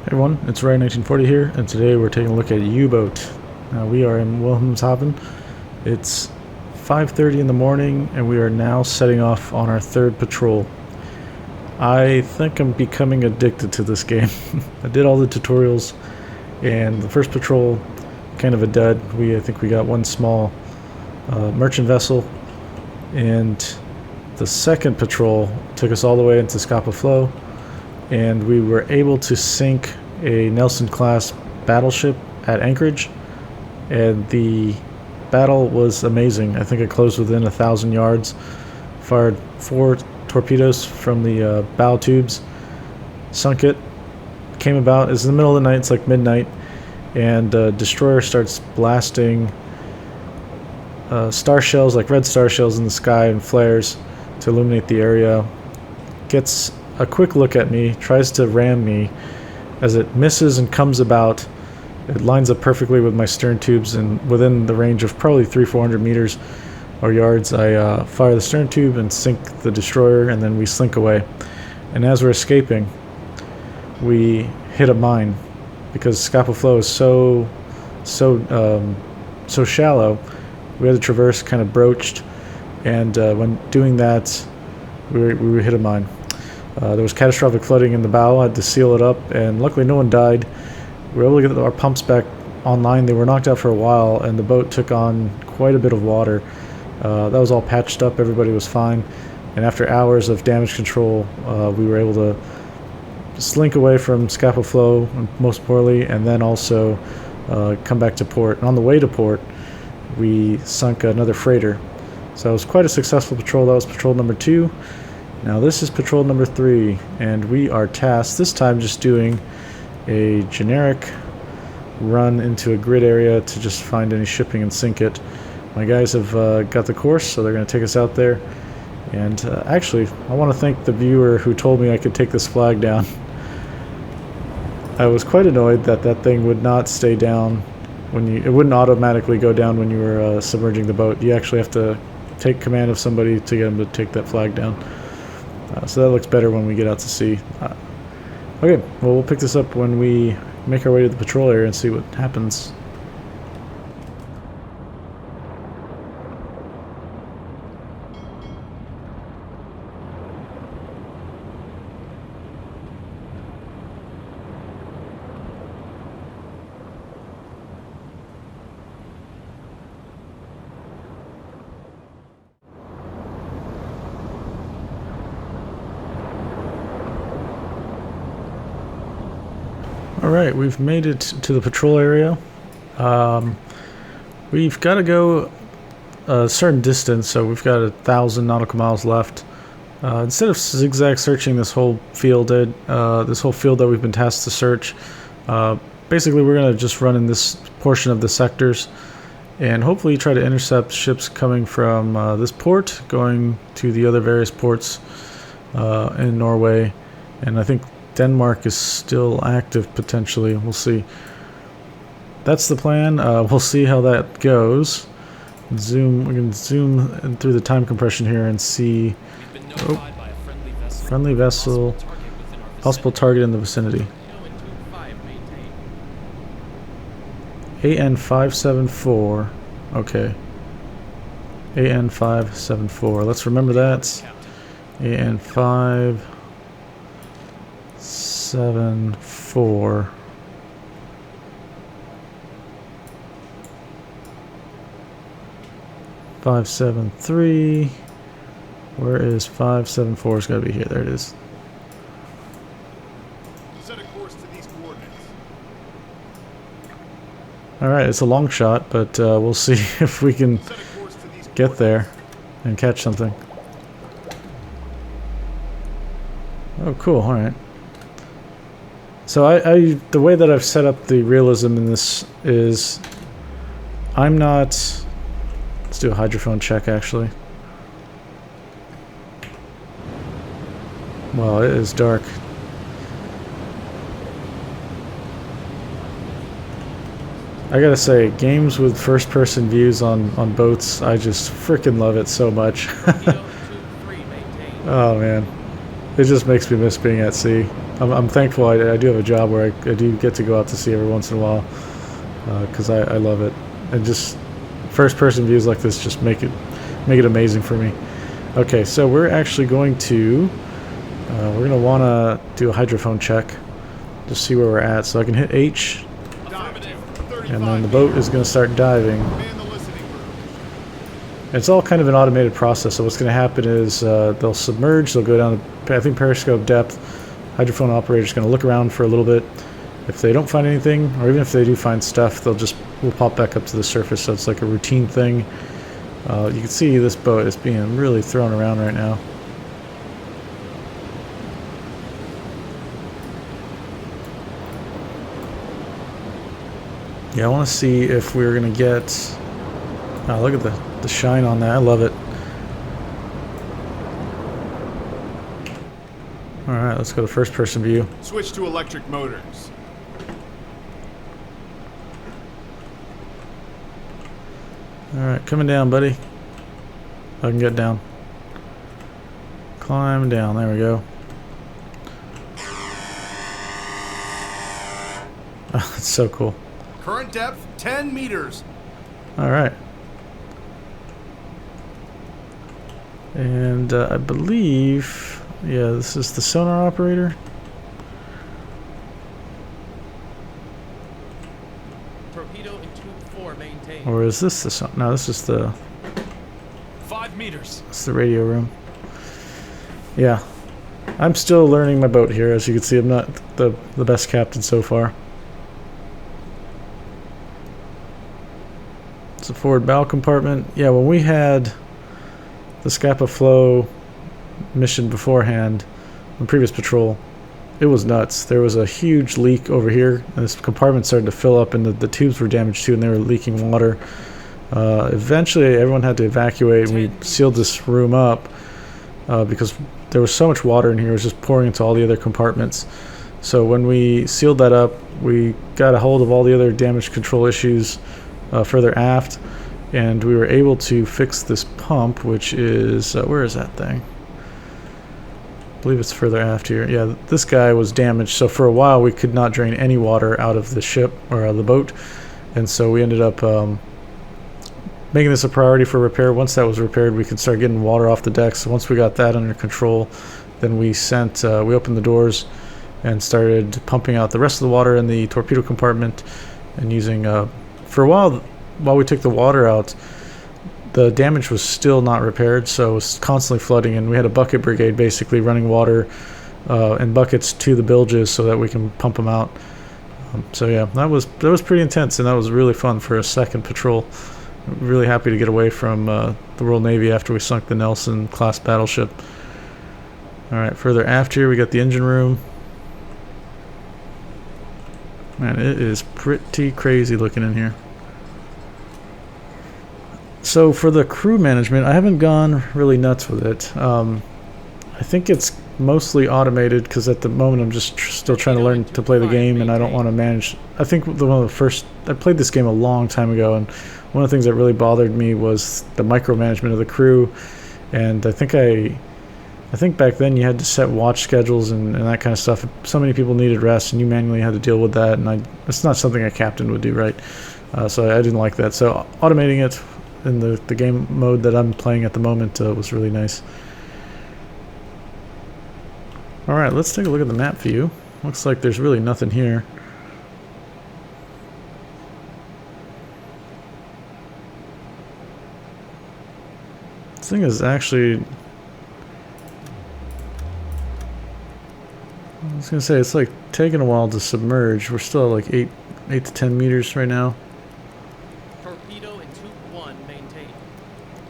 Hey everyone, it's Ray1940 here, and today we're taking a look at U-Boat. Now we are in Wilhelmshaven. It's 5:30 in the morning, and we are now setting off on our third patrol. I think I'm becoming addicted to this game. I did all the tutorials, and the first patrol, kind of a dud. I think we got one small merchant vessel, and the second patrol took us all the way into Scapa Flow, and we were able to sink a Nelson-class battleship at Anchorage, and the battle was amazing. I think it closed within 1,000 yards, fired 4 torpedoes from the bow tubes, sunk it, came about, it's in the middle of the night, it's like midnight, and destroyer starts blasting star shells, like red star shells in the sky, and flares to illuminate the area. Gets a quick look at me, tries to ram me. As it misses and comes about, it lines up perfectly with my stern tubes, and within the range of probably 300-400 meters or yards, I fire the stern tube and sink the destroyer, and then we slink away. And as we're escaping, we hit a mine, because Scapa Flow is so shallow. We had to traverse kind of broached, and when doing that, we hit a mine. There was catastrophic flooding in the bow. I had to seal it up, and luckily no one died. We were able to get our pumps back online. They were knocked out for a while, and the boat took on quite a bit of water. That was all patched up. Everybody was fine. And after hours of damage control, we were able to slink away from Scapa Flow, most importantly, and then also come back to port. And on the way to port, we sunk another freighter. So it was quite a successful patrol. That was patrol number 2. Now this is patrol number 3, and we are tasked this time just doing a generic run into a grid area to just find any shipping and sink it. My guys have got the course, so they're going to take us out there. And actually, I want to thank the viewer who told me I could take this flag down. I was quite annoyed that that thing would not stay down it wouldn't automatically go down when you were submerging the boat. You actually have to take command of somebody to get them to take that flag down. So that looks better when we get out to sea. Okay, well, we'll pick this up when we make our way to the patrol area and see what happens. Alright, we've made it to the patrol area. We've got to go a certain distance, so we've got 1,000 nautical miles left. Instead of zigzag searching this whole field that we've been tasked to search, basically we're going to just run in this portion of the sectors and hopefully try to intercept ships coming from this port, going to the other various ports in Norway, and I think Denmark is still active potentially. We'll see. That's the plan. We'll see how that goes. We can zoom in through the time compression here and see. Oh, friendly vessel. Possible target in the vicinity. AN574. Okay. AN574. Let's remember that. AN574. 573. Where is 574? It's got to be here. There it is. Set a course to these coordinates. All right, it's a long shot, but we'll see if we can get there and catch something. Oh, cool. All right. So the way that I've set up the realism in this is I'm not... Let's do a hydrophone check, actually. Well, it is dark. I gotta say, games with first-person views on boats, I just freaking love it so much. Oh, man. It just makes me miss being at sea. I'm thankful I do have a job where I do get to go out to sea every once in a while, because I love it. And just first-person views like this just make it amazing for me. Okay, so we're actually going to want to do a hydrophone check, just see where we're at. So I can hit H, and then the boat is going to start diving. It's all kind of an automated process. So what's going to happen is they'll submerge, they'll go down to, I think, periscope depth. Hydrophone operator's going to look around for a little bit. If they don't find anything, or even if they do find stuff, we'll pop back up to the surface. So it's like a routine thing. You can see this boat is being really thrown around right now. Yeah, I want to see if we're going to get... Oh, look at the shine on that. I love it. Alright, let's go to first person view. Switch to electric motors. Alright, coming down, buddy. I can get down. Climb down. There we go. Oh, that's so cool. Current depth 10 meters. Alright. And I believe, yeah, this is the sonar operator. Torpedo in tube 4 maintained. Or is this the no, this is the 5 meters. it's the radio room. Yeah. I'm still learning my boat here. As you can see, I'm not the best captain so far. It's a forward bow compartment. Yeah, when we had the Scapa Flow mission beforehand, on previous patrol, it was nuts. There was a huge leak over here, and this compartment started to fill up, and the tubes were damaged too, and they were leaking water. Eventually, everyone had to evacuate, and we sealed this room up because there was so much water in here. It was just pouring into all the other compartments. So when we sealed that up, we got a hold of all the other damage control issues further aft, and we were able to fix this pump, which is where is that thing? I believe it's further aft here. Yeah, this guy was damaged, so for a while we could not drain any water out of the ship or out of the boat, and so we ended up making this a priority for repair. Once that was repaired, we could start getting water off the decks. So once we got that under control, then we opened the doors and started pumping out the rest of the water in the torpedo compartment, and using for a while we took the water out, the damage was still not repaired, so it was constantly flooding, and we had a bucket brigade basically running water in buckets to the bilges so that we can pump them out. So yeah, that was pretty intense, and that was really fun for a second patrol. Really happy to get away from the Royal Navy after we sunk the Nelson class battleship. Alright, further aft here we got the engine room. Man, it is pretty crazy looking in here. So for the crew management, I haven't gone really nuts with it. I think it's mostly automated because at the moment I'm just still trying to learn to play the game, and I don't want to manage. I think I played this game a long time ago, and one of the things that really bothered me was the micromanagement of the crew. And I think back then you had to set watch schedules and that kind of stuff. So many people needed rest, and you manually had to deal with that, and it's not something a captain would do, right? So I didn't like that. So automating it in the game mode that I'm playing at the moment was really nice. Alright, let's take a look at the map view. Looks like there's really nothing here. This thing is actually... I was gonna say, it's like taking a while to submerge. We're still at like 8 to 10 meters right now. Torpedo in tube 1 maintained.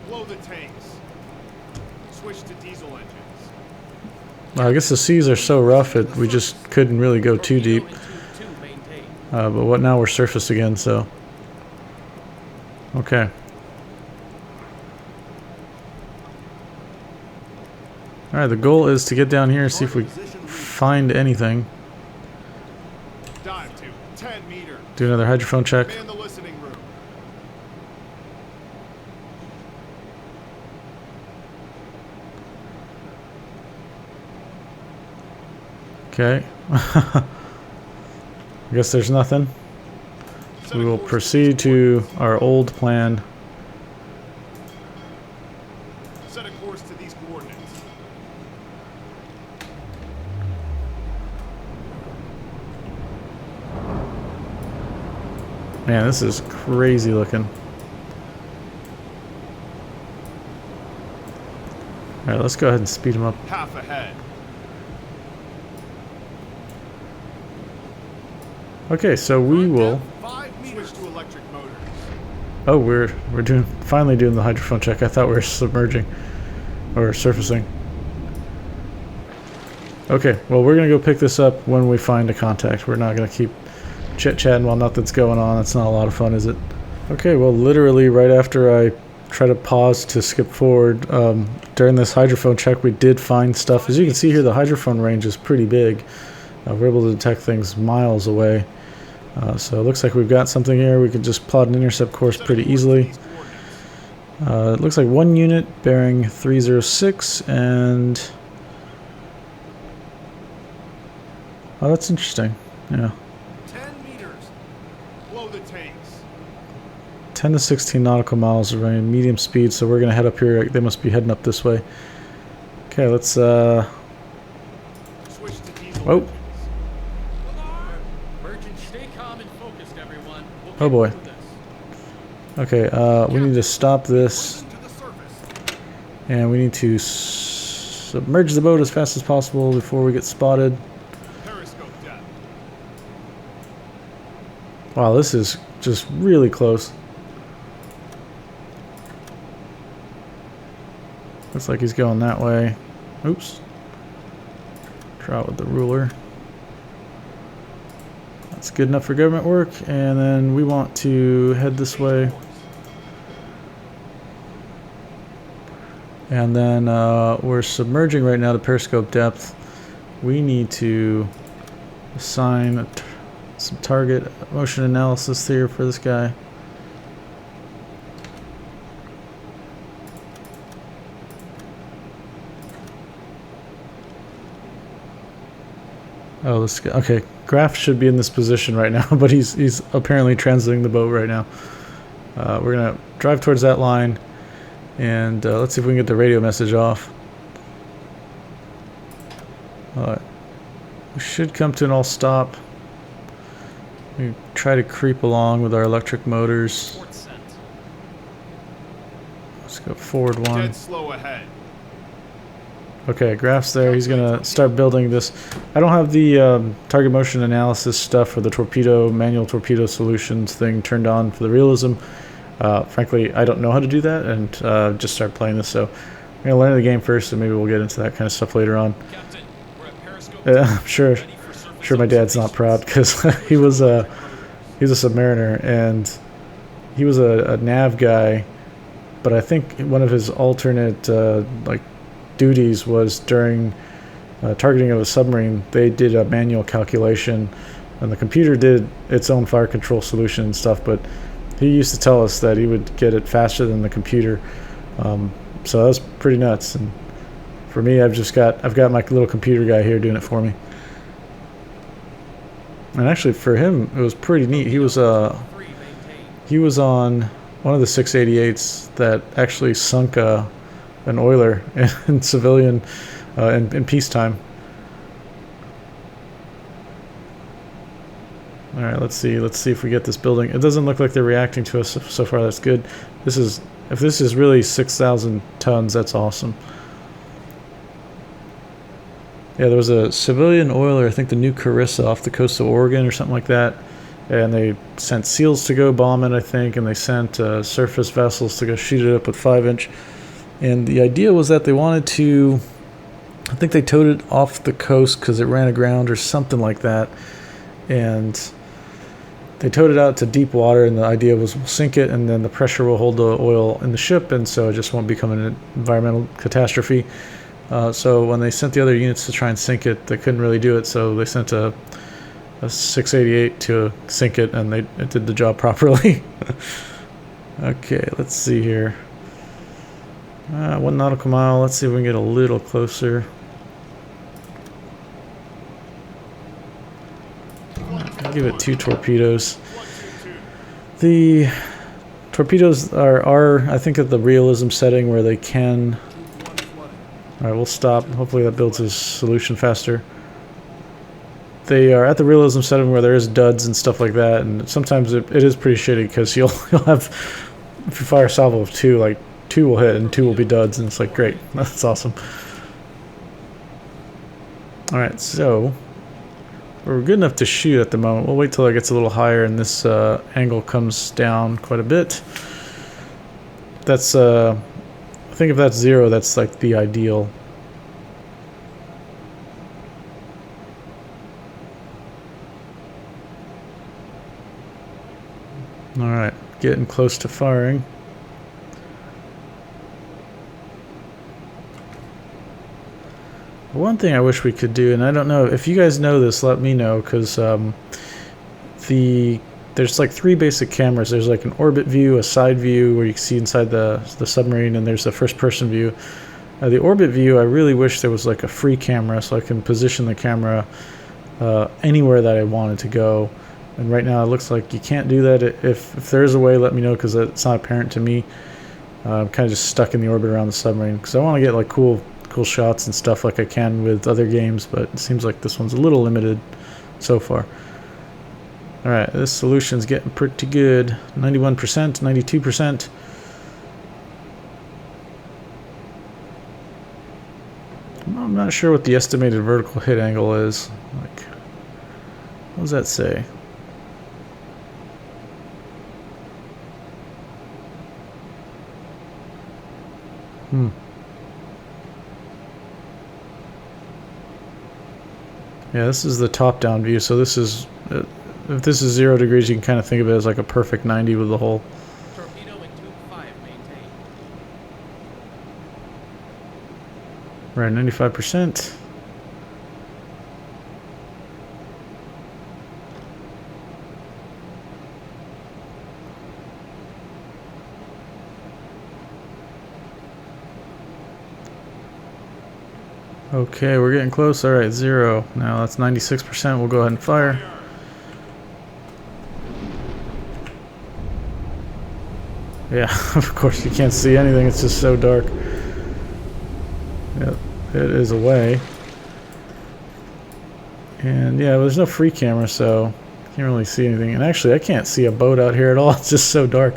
Blow the tanks. Switch to diesel engines. I guess the seas are so rough that we just couldn't really go too deep. But now we're surface again, so... Okay. Alright, the goal is to get down here and see if we find anything. Dive to 10 meters. Do another hydrophone check. Man the listening room. Okay. I guess there's nothing. We will proceed to our old plan. Set a course to these coordinates. Man, this is crazy looking. Alright, let's go ahead and speed them up. Half ahead. Okay, so we will... 5 meters to electric motors. Oh, we're finally doing the hydrophone check. I thought we were submerging or surfacing. Okay, well, we're gonna go pick this up when we find a contact. We're not gonna keep chit-chatting while nothing's going on. That's not a lot of fun, is it? Okay, well, literally right after I try to pause to skip forward, during this hydrophone check, we did find stuff. As you can see here, the hydrophone range is pretty big. We're able to detect things miles away. So it looks like we've got something here. We can just plot an intercept course pretty easily. It looks like one unit bearing 306 and... Oh, that's interesting. Yeah. 10 meters. Blow the tanks. 10 to 16 nautical miles are running medium speed, so we're going to head up here. They must be heading up this way. Okay, let's... Switch to diesel Whoa. engines. Merchant, stay calm and focused, everyone. We'll Oh get boy. through this. Okay, we need to stop this, To the surface. and we need to submerge the boat as fast as possible before we get spotted. Periscope depth. Wow, this is just really close. Looks like he's going that way. Oops. Try out with the ruler. That's good enough for government work, and then we want to head this way. And then we're submerging right now to periscope depth. We need to assign some target motion analysis here for this guy. Oh, this guy. Okay, Graf should be in this position right now, but he's apparently transiting the boat right now. We're gonna drive towards that line, and let's see if we can get the radio message off. We should come to an all stop. We try to creep along with our electric motors. Port sent. Let's go forward one. Dead slow ahead. Okay, Graf's there. He's gonna start building this. I don't have the target motion analysis stuff for the torpedo, manual torpedo solutions thing turned on for the realism. Frankly, I don't know how to do that, and just start playing this. So I'm gonna learn the game first, and maybe we'll get into that kind of stuff later on. Captain, we're at periscope. I'm sure Ready for surface my dad's not proud because he was a submariner, and he was a nav guy. But I think one of his alternate like duties was during targeting of a submarine. They did a manual calculation, and the computer did its own fire control solution and stuff. But he used to tell us that he would get it faster than the computer. So that was pretty nuts. And for me, I've got my little computer guy here doing it for me. And actually, for him, it was pretty neat. He was on one of the 688s that actually sunk an oiler in civilian in peacetime. All right, let's see if we get this building. It doesn't look like they're reacting to us so far. That's good. If this is really 6,000 tons, that's awesome. Yeah, there was a civilian oiler, I think the New Carissa off the coast of Oregon or something like that, and they sent SEALs to go bomb it, I think, and they sent surface vessels to go shoot it up with 5-inch. And the idea was that they wanted to, I think they towed it off the coast because it ran aground or something like that, and they towed it out to deep water, and the idea was we'll sink it, and then the pressure will hold the oil in the ship, and so it just won't become an environmental catastrophe. So when they sent the other units to try and sink it, they couldn't really do it, so they sent a 688 to sink it, and it did the job properly. Okay, let's see here. 1 nautical mile. Let's see if we can get a little closer. I'll give it 2 torpedoes. 122. The torpedoes are I think, at the realism setting where they can... Alright, we'll stop. Hopefully that builds his solution faster. They are at the realism setting where there is duds and stuff like that, and sometimes it is pretty shitty because you'll have... If you fire a salvo of 2, like, 2 will hit and 2 will be duds, and it's like, great. That's awesome. Alright, so... We're good enough to shoot at the moment. We'll wait till it gets a little higher and this angle comes down quite a bit. That's, I think if that's 0, that's like the ideal. Alright, getting close to firing. One thing I wish we could do, and I don't know if you guys know this, let me know, because there's like 3 basic cameras. There's like an orbit view, a side view where you can see inside the submarine, and there's a first-person view. The orbit view, I really wish there was like a free camera so I can position the camera anywhere that I wanted to go. And right now it looks like you can't do that. If there is a way, let me know, because it's not apparent to me. I'm kind of just stuck in the orbit around the submarine because I want to get like cool shots and stuff like I can with other games, but it seems like this one's a little limited so far. Alright, this solution's getting pretty good. 91%, 92%. I'm not sure what the estimated vertical hit angle is. Like, what does that say? Yeah, this is the top-down view, so this is... if this is 0 degrees, you can kind of think of it as like a perfect 90 with the hole. Torpedo in tube 5 maintained. Right, 95%. Okay, we're getting close. Alright, 0. Now that's 96%. We'll go ahead and fire. Yeah, of course you can't see anything. It's just so dark. Yep, it is away. And yeah, there's no free camera, so can't really see anything. And actually, I can't see a boat out here at all. It's just so dark.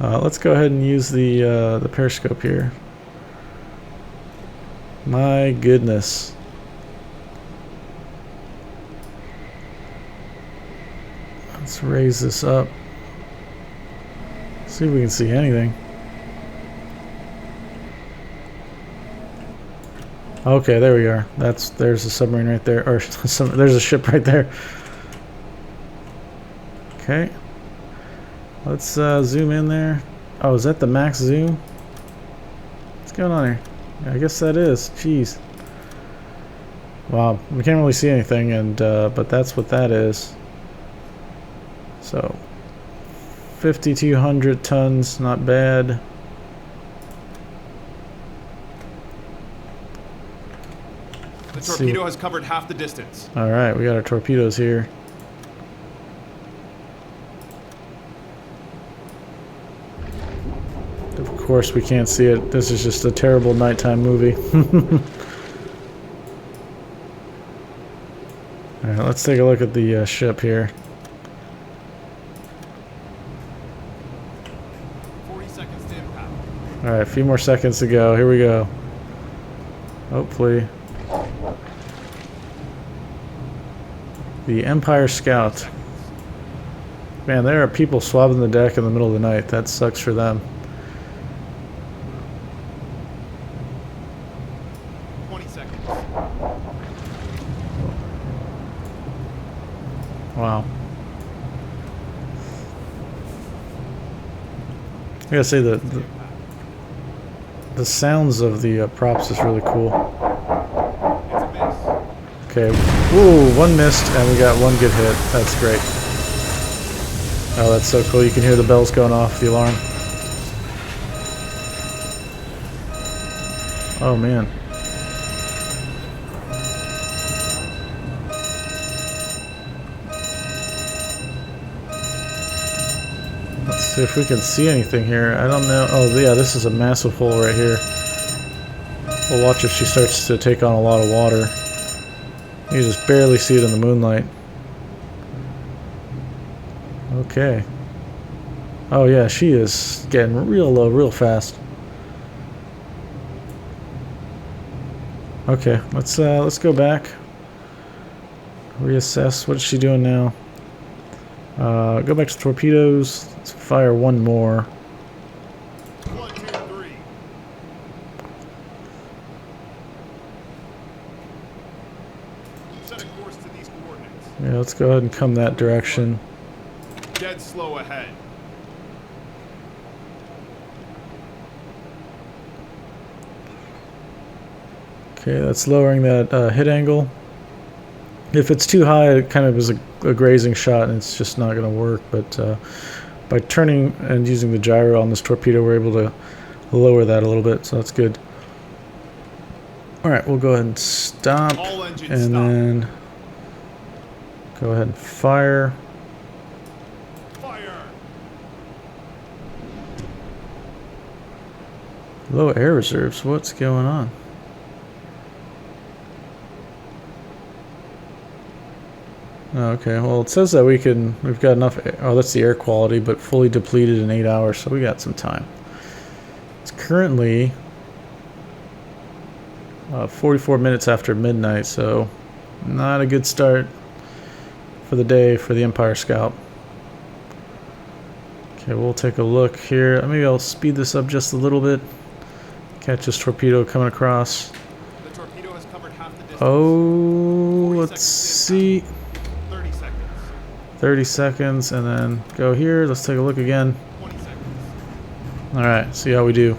Let's go ahead and use the periscope here. My goodness. Let's raise this up. See if we can see anything. Okay, there we are. There's a submarine right there, or there's a ship right there. Okay. Let's zoom in there. Oh, is that the max zoom? What's going on here? I guess that is. Jeez. Wow, we can't really see anything, and but that's what that is. So, 5,200 tons, not bad. The torpedo has covered half the distance. All right, we got our torpedoes here. Of course, we can't see it. This is just a terrible nighttime movie. All right, let's take a look at the ship here. 40 seconds to impact. All right, a few more seconds to go. Here we go. Hopefully. The Empire Scout. Man, there are people swabbing the deck in the middle of the night. That sucks for them. 20 seconds. Wow. I gotta say the sounds of the props is really cool. It's a miss. Okay. Ooh, one missed, and we got one good hit. That's great. Oh, that's so cool. You can hear the bells going off, the alarm. Oh, man. See if we can see anything here. I don't know. Oh, yeah, this is a massive hole right here. We'll watch if she starts to take on a lot of water. You just barely see it in the moonlight. Okay. Oh yeah, she is getting real low real fast. Okay, let's go back. Reassess. What is she doing now? Go back to torpedoes. Let's fire one more. 1, 2, 3. Set a course to these coordinates. Yeah, let's go ahead and come that direction. Dead slow ahead. Okay, that's lowering that hit angle. If it's too high, it kind of is a grazing shot, and it's just not going to work. But by turning and using the gyro on this torpedo, we're able to lower that a little bit, so that's good. All right, we'll go ahead and stop, All engines and stop. then go ahead and fire. Fire. Low air reserves. What's going on? Okay, well, it says that we've got enough, oh, that's the air quality, but fully depleted in 8 hours, so we got some time. It's currently 44 minutes after midnight, so not a good start for the day for the Empire Scout. Okay, we'll take a look here. Maybe I'll speed this up just a little bit. Catch this torpedo coming across. The torpedo has covered half the distance. Oh, let's see. 30 seconds. 30 seconds, and then go here. Let's take a look again. 20 seconds. Alright, see how we do.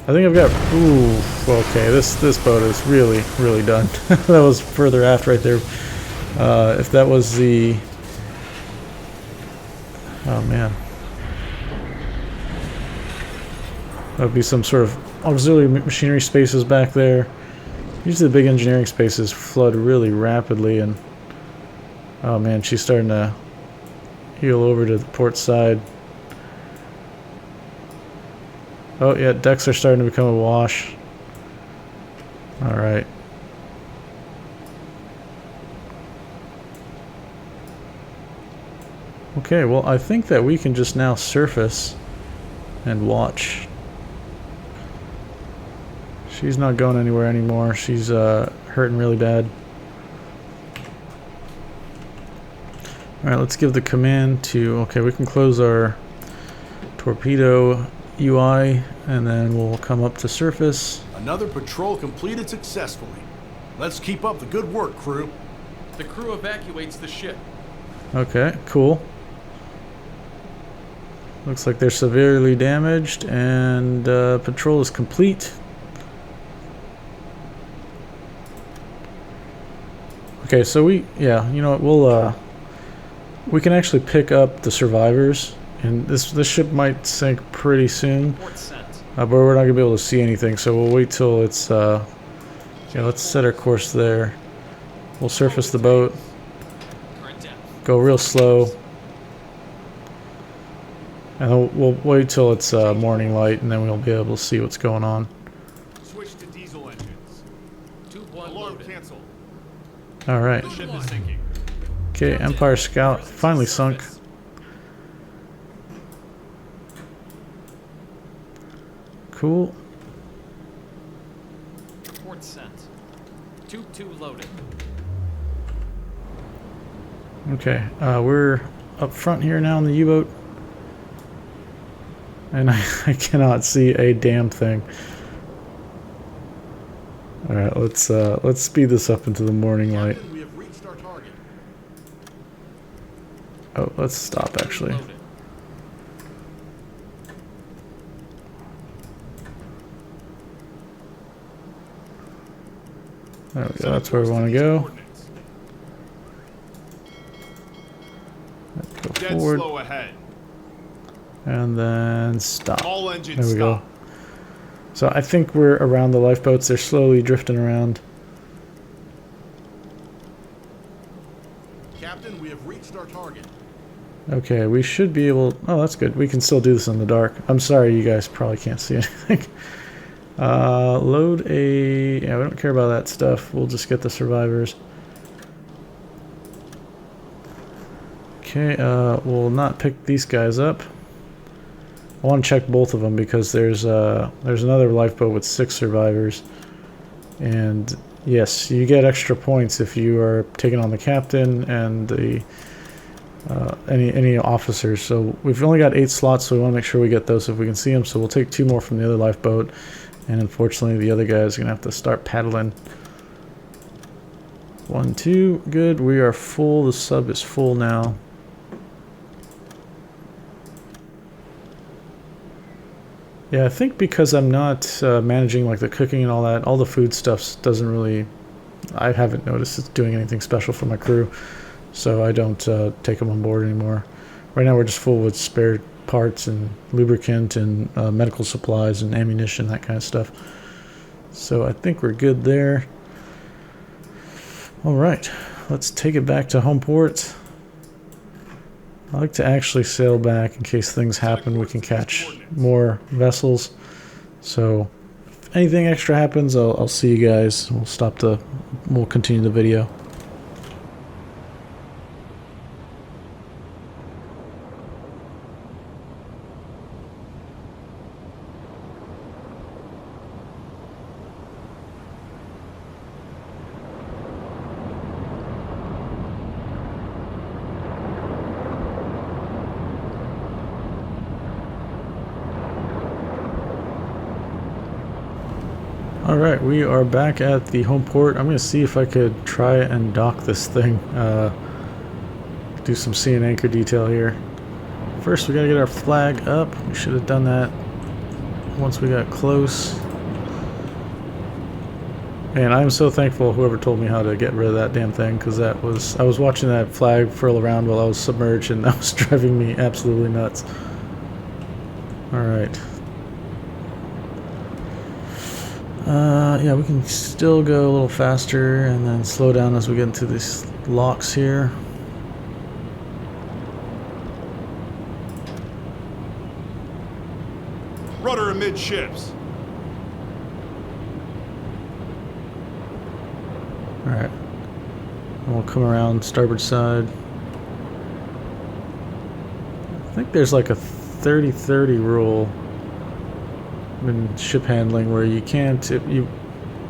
I think I've got... Ooh, okay, this boat is really, really done. That was further aft right there. If that was the... Oh, man. That would be some sort of auxiliary machinery spaces back there. Usually the big engineering spaces flood really rapidly, and... Oh, man, she's starting to heel over to the port side. Oh, yeah, decks are starting to become awash. Alright. Okay, well, I think that we can just now surface and watch. She's not going anywhere anymore. She's hurting really bad. Alright, let's give the command to... Okay, we can close our torpedo UI, and then we'll come up to surface. Another patrol completed successfully. Let's keep up the good work, crew. The crew evacuates the ship. Okay, cool. Looks like they're severely damaged, and patrol is complete. Okay, so yeah, you know what, we can actually pick up the survivors, and this ship might sink pretty soon, Port sent. but we're not gonna be able to see anything, so we'll wait till it's, yeah, let's set our course there. We'll surface the boat, Current depth. go real slow, and then we'll wait till it's morning light, and then we'll be able to see what's going on. Switch to diesel engines. Tube 1 Alarm loaded. cancel. All right. The ship is sinking. Okay, Empire Scout finally sunk. Cool. Port sent. Tube 2 loaded. Okay, we're up front here now in the U-boat, and I cannot see a damn thing. All right, let's speed this up into the morning light. Captain, we have reached our target. Oh, let's stop actually. Loaded. There we go. That's where we want to go. Coordinates. Go Dead forward, slow ahead. and then stop. All engines There we stop. go. So I think we're around the lifeboats. They're slowly drifting around. Captain, we have reached our target. Okay, we should be able... Oh, that's good. We can still do this in the dark. I'm sorry, you guys probably can't see anything. Load a... Yeah, we don't care about that stuff. We'll just get the survivors. Okay, we'll not pick these guys up. I want to check both of them because there's another lifeboat with 6 survivors. And yes, you get extra points if you are taking on the captain and the any officers. So we've only got 8 slots, so we want to make sure we get those if we can see them. So we'll take 2 more from the other lifeboat, and unfortunately the other guy is gonna have to start paddling. 1, 2, good. We are full. The sub is full now. Yeah, I think because I'm not managing like the cooking and all the food stuff doesn't really... I haven't noticed it's doing anything special for my crew, so I don't take them on board anymore. Right now we're just full with spare parts and lubricant and medical supplies and ammunition, that kind of stuff. So I think we're good there. Alright, let's take it back to home port. I like to actually sail back in case things happen. We can catch more vessels. So if anything extra happens, I'll see you guys. We'll continue the video. Alright, we are back at the home port. I'm going to see if I could try and dock this thing. Do some sea and anchor detail here. First, we got to get our flag up. We should have done that once we got close. And I'm so thankful whoever told me how to get rid of that damn thing, because I was watching that flag furl around while I was submerged, and that was driving me absolutely nuts. Alright. Yeah, we can still go a little faster and then slow down as we get into these locks here. Rudder amidships. Alright. And we'll come around starboard side. I think there's like a 30-30 rule in ship handling where you can't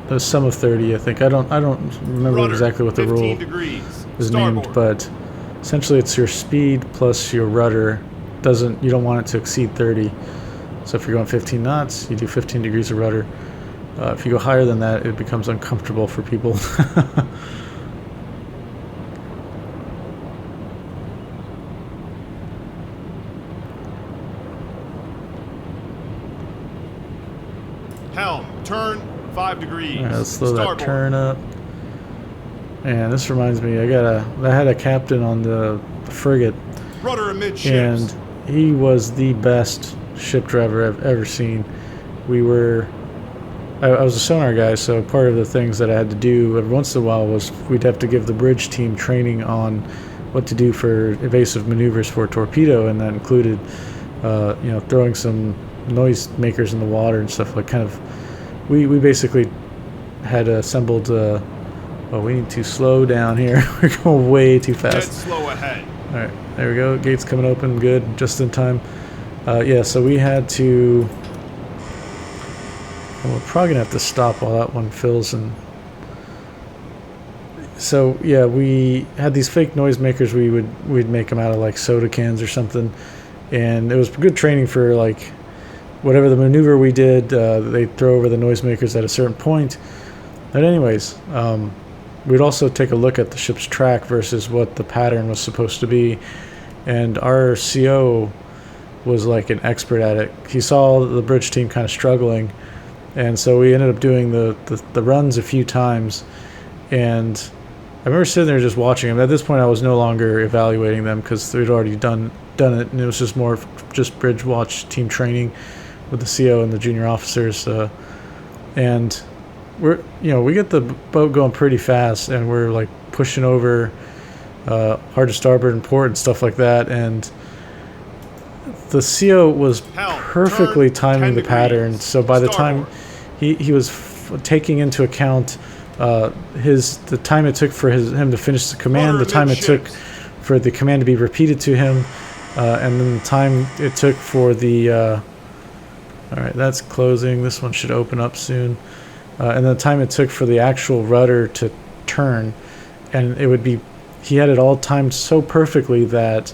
the sum of 30, I think. I don't remember Rudder, exactly what the rule is named, but essentially it's your speed plus your rudder. You don't want it to exceed 30. So if you're going 15 knots, you do 15 degrees of rudder. If you go higher than that, it becomes uncomfortable for people. Helm, turn 5 degrees. Alright, let's slow Starboard. that turn up. And this reminds me, I had a captain on the frigate, Rudder amidships. and he was the best ship driver I've ever seen. I was a sonar guy, so part of the things that I had to do every once in a while was we'd have to give the bridge team training on what to do for evasive maneuvers for a torpedo, and that included throwing some noise makers in the water and stuff. Like, kind of, we basically had assembled we need to slow down here. We're going way too Dead fast. slow ahead. Alright, there we go. Gates coming open, good, just in time. Yeah, so we had to... We're probably going to have to stop while that one fills. And so, yeah, we had these fake noisemakers. We'd make them out of, like, soda cans or something. And it was good training for, like, whatever the maneuver we did, they'd throw over the noisemakers at a certain point. But anyways, we'd also take a look at the ship's track versus what the pattern was supposed to be. And our CO was like an expert at it. He saw the bridge team kind of struggling, and so we ended up doing the runs a few times. And I remember sitting there just watching them. At this point, I was no longer evaluating them because they'd already done it, and it was just more of just bridge watch team training with the CO and the junior officers. And we get the boat going pretty fast, and we're like pushing over hard to starboard and port and stuff like that, and the CO was Helm, perfectly turn timing 10 the pattern. degrees. So by the time Starboard. he was taking into account the time it took for him to finish the command, Rudder the time it took amidships. for the command to be repeated to him, and then the time it took for the all right, that's closing. This one should open up soon. And the time it took for the actual rudder to turn, and it would be, he had it all timed so perfectly that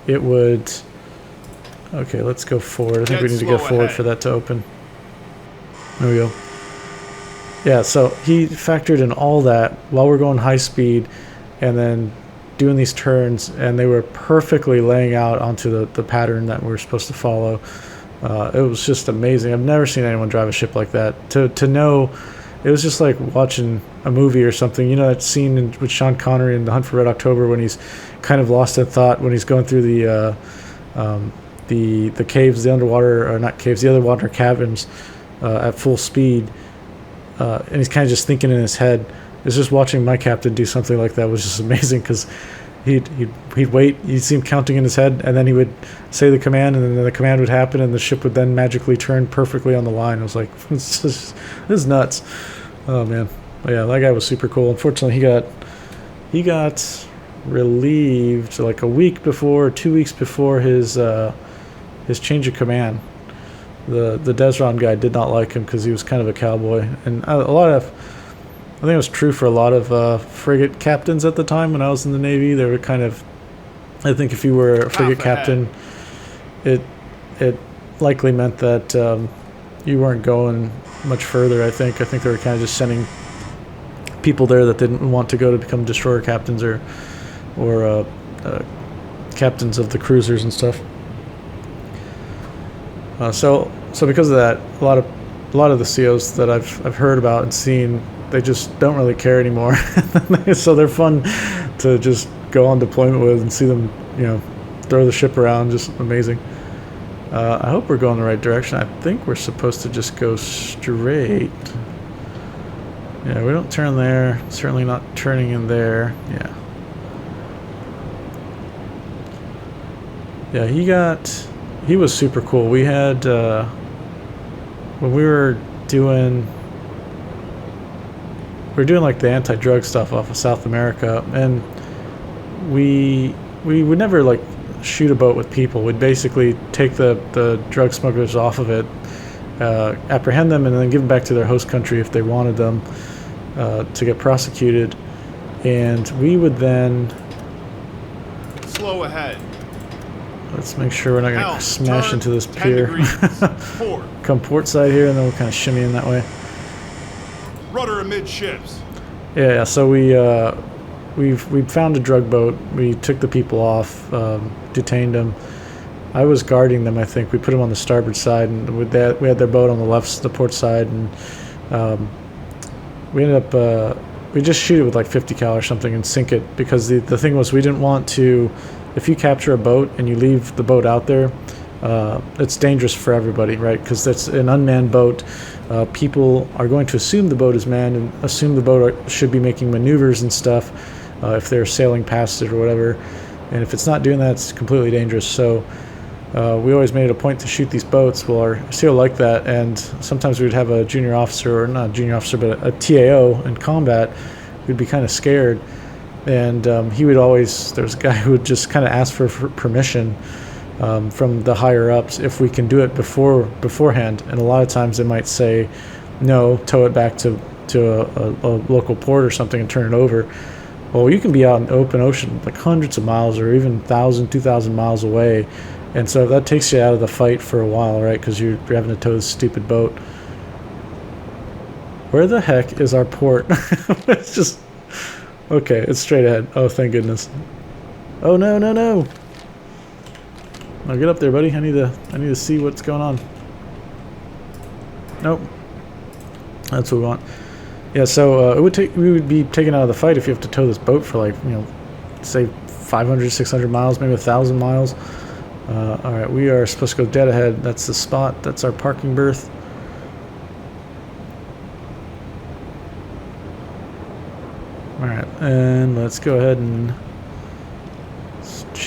it would. Okay, let's go forward. I think we Dead need to go slow forward ahead. for that to open. There we go. Yeah, so he factored in all that while we're going high speed and then doing these turns, and they were perfectly laying out onto the pattern that we're supposed to follow. It was just amazing. I've never seen anyone drive a ship like that. To know, it was just like watching a movie or something. You know that scene with Sean Connery in The Hunt for Red October when he's kind of lost in thought when he's going through the caves, the underwater, or not caves, the underwater caverns at full speed, and he's kind of just thinking in his head. It's just watching my captain do something like that was just amazing, because he'd wait, you'd see him counting in his head, and then he would say the command, and then the command would happen, and the ship would then magically turn perfectly on the line. I was like, this is nuts. Oh man. But yeah, that guy was super cool. Unfortunately, he got relieved like a week before, 2 weeks before his change of command. The Desron guy did not like him because he was kind of a cowboy, and I think it was true for a lot of frigate captains at the time when I was in the Navy. They were kind of, I think if you were a frigate captain, it likely meant that you weren't going much further. I think they were kind of just sending people there that didn't want to go to become destroyer captains or captains of the cruisers and stuff. So because of that, a lot of the COs that I've heard about and seen, they just don't really care anymore. So they're fun to just go on deployment with and see them, throw the ship around. Just amazing. I hope we're going the right direction. I think we're supposed to just go straight. Yeah, we don't turn there. Certainly not turning in there. Yeah. Yeah, he was super cool. We had, when we were doing like the anti-drug stuff off of South America, and we would never like shoot a boat with people. We'd basically take the drug smugglers off of it, apprehend them, and then give them back to their host country if they wanted them to get prosecuted. And we would then, Slow ahead. let's make sure we're not going Helm, to smash turn into this 10 pier. degrees. Port. Come port side here, and then we'll kind of shimmy in that way. Rudder amidships. Yeah, so we found a drug boat. We took the people off, detained them. I was guarding them. I think we put them on the starboard side, and with that, we had their boat on the left, the port side, and we ended up we just shoot it with like 50 cal or something and sink it, because the thing was, we didn't want to. If you capture a boat and you leave the boat out there, it's dangerous for everybody, right? Because that's an unmanned boat. People are going to assume the boat is manned and assume the boat should be making maneuvers and stuff if they're sailing past it or whatever. And if it's not doing that, it's completely dangerous. So we always made it a point to shoot these boats. Well, our CO liked that, and sometimes we'd have a junior officer, or not a junior officer, but a TAO in combat who'd be kind of scared. And he would always, there was a guy who would just kind of ask for permission from the higher ups if we can do it beforehand. And a lot of times they might say, no, tow it back to a local port or something and turn it over. Well, you can be out in the open ocean like hundreds of miles or even 1,000, 2,000 miles away. And so that takes you out of the fight for a while, right? Because you're having to tow this stupid boat. Where the heck is our port? It's just... Okay, it's straight ahead. Oh, thank goodness. Oh, no. Now get up there, buddy. I need to see what's going on. Nope. That's what we want. Yeah, so we would be taken out of the fight if you have to tow this boat for like, say 500, 600 miles, maybe 1,000 miles. All right, we are supposed to go dead ahead. That's the spot. That's our parking berth. All right, and let's go ahead and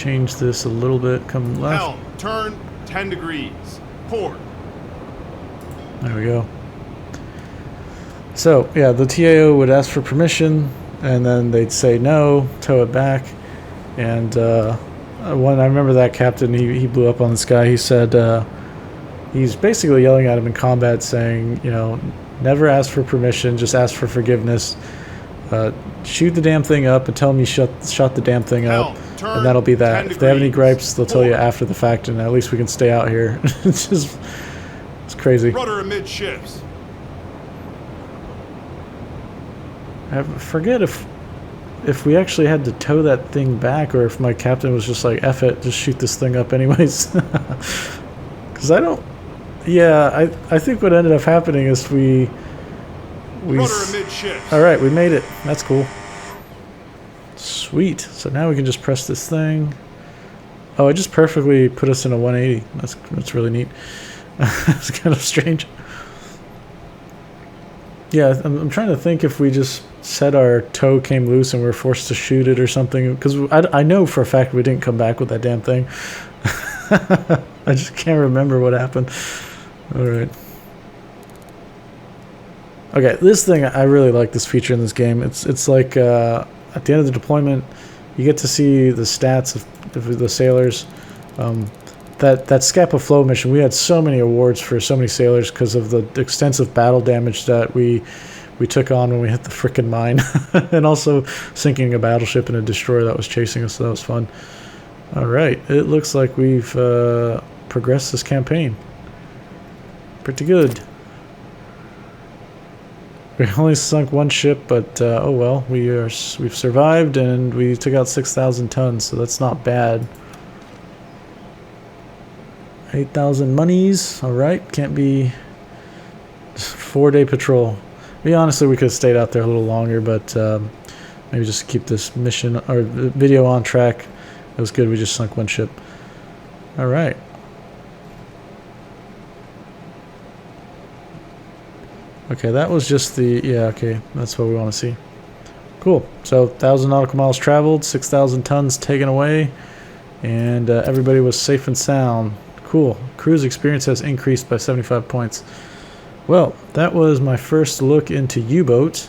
change this a little bit. Come left. Helm, turn 10 degrees. Port. There we go. So, yeah, the TAO would ask for permission, and then they'd say no, tow it back. And when I remember that captain, he blew up on this guy. He said he's basically yelling at him in combat, saying, you know, never ask for permission, just ask for forgiveness. Shoot the damn thing up and tell them you shot the damn thing up, and that'll be that. If they have any gripes, they'll tell you after the fact, and at least we can stay out here. It's crazy. Rudder amidships. I forget if we actually had to tow that thing back, or if my captain was just like, F it, just shoot this thing up anyways. Because I don't... Yeah, I think what ended up happening is we Rudder amidships. Alright, we made it. That's cool. Sweet. So now we can just press this thing. Oh, it just perfectly put us in a 180. That's really neat. It's kind of strange. Yeah, I'm trying to think if we just said our tow came loose and we were forced to shoot it or something. Because I know for a fact we didn't come back with that damn thing. I just can't remember what happened. Alright. Okay, this thing, I really like this feature in this game. It's like at the end of the deployment, you get to see the stats of the sailors. That Scapa Flow mission, we had so many awards for so many sailors because of the extensive battle damage that we took on when we hit the frickin' mine. And also sinking a battleship and a destroyer that was chasing us, so that was fun. Alright, it looks like we've progressed this campaign. Pretty good. We only sunk one ship, but oh well, we've survived and we took out 6,000 tons, so that's not bad. 8,000 monies, alright, can't be 4-day patrol. Honestly, we could have stayed out there a little longer, but maybe just keep this mission or video on track. It was good, we just sunk one ship. Alright. Okay, that was just the, yeah, okay, that's what we want to see. Cool, so 1,000 nautical miles traveled, 6,000 tons taken away, and everybody was safe and sound. Cool, cruise experience has increased by 75 points. Well, that was my first look into U-Boat.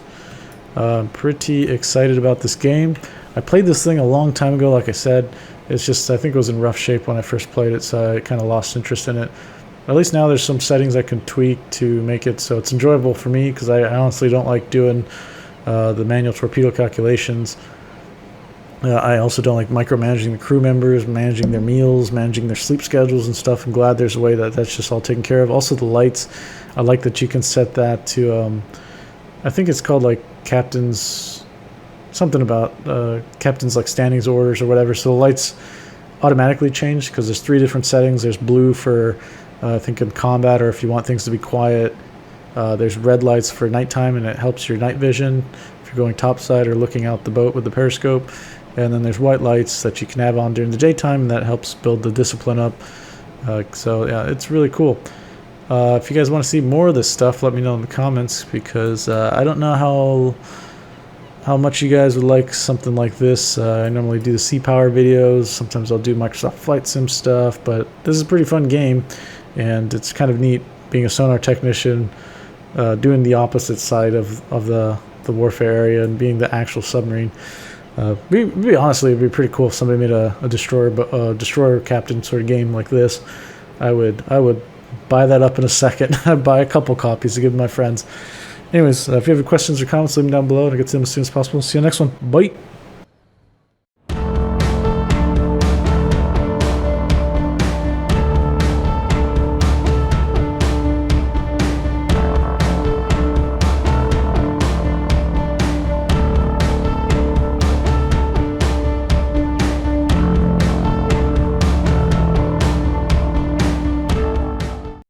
I'm pretty excited about this game. I played this thing a long time ago, like I said. It's just, I think it was in rough shape when I first played it, so I kind of lost interest in it. At least now there's some settings I can tweak to make it so it's enjoyable for me, because I honestly don't like doing the manual torpedo calculations. I also don't like micromanaging the crew members, managing their meals, managing their sleep schedules and stuff. I'm glad there's a way that that's just all taken care of. Also the lights, I like that you can set that to, I think it's called like captain's, something about captain's like standings orders or whatever. So the lights automatically change because there's 3 different settings. There's blue for I think in combat, or if you want things to be quiet. There's red lights for nighttime, and it helps your night vision if you're going topside or looking out the boat with the periscope. And then there's white lights that you can have on during the daytime, and that helps build the discipline up. So yeah, it's really cool. If you guys want to see more of this stuff, let me know in the comments, because I don't know how much you guys would like something like this. I normally do the Sea Power videos. Sometimes I'll do Microsoft Flight Sim stuff, but this is a pretty fun game. And it's kind of neat being a sonar technician, doing the opposite side of the warfare area and being the actual submarine. Honestly, it'd be pretty cool if somebody made a destroyer captain sort of game like this. I would buy that up in a second. I'd buy a couple copies to give to my friends. Anyways, if you have any questions or comments, leave them down below, and I'll get to them as soon as possible. See you next one. Bye.